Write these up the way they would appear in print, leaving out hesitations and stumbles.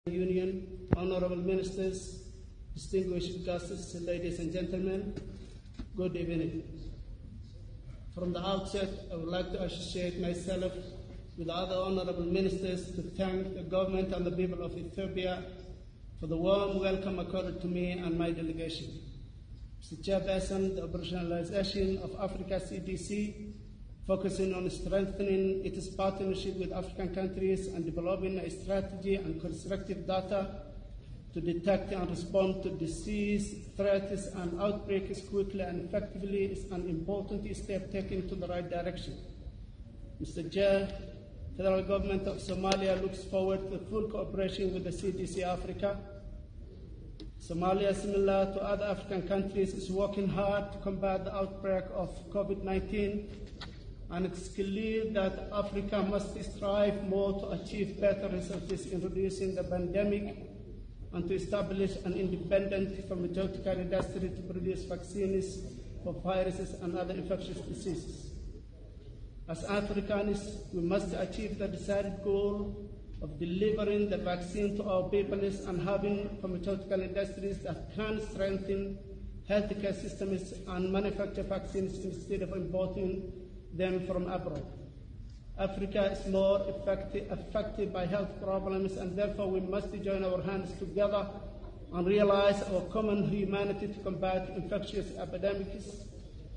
Union, honorable ministers, distinguished guests, ladies and gentlemen, good evening. From the outset, I would like to associate myself with other honorable ministers to thank the government and the people of Ethiopia for the warm welcome accorded to me and my delegation. Mr. Chairperson, the operationalization of Africa CDC, focusing on strengthening its partnership with African countries and developing a strategy and constructive data to detect and respond to disease, threats, and outbreaks quickly and effectively is an important step taken to the right direction. Mr. Chair, the federal government of Somalia looks forward to full cooperation with the CDC Africa. Somalia, similar to other African countries, is working hard to combat the outbreak of COVID-19, and it's clear that Africa must strive more to achieve better results in reducing the pandemic and to establish an independent pharmaceutical industry to produce vaccines for viruses and other infectious diseases. As Africans, we must achieve the desired goal of delivering the vaccine to our peoples and having pharmaceutical industries that can strengthen healthcare systems and manufacture vaccines instead of importing them from abroad. Africa is more affected by health problems, and therefore we must join our hands together and realize our common humanity to combat infectious epidemics,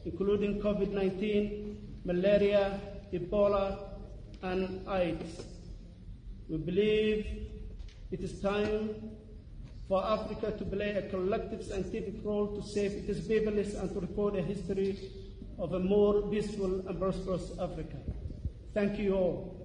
including COVID-19, malaria, Ebola, and AIDS. We believe it is time for Africa to play a collective scientific role to save its peoples and to record a history of a more peaceful and prosperous Africa. Thank you all.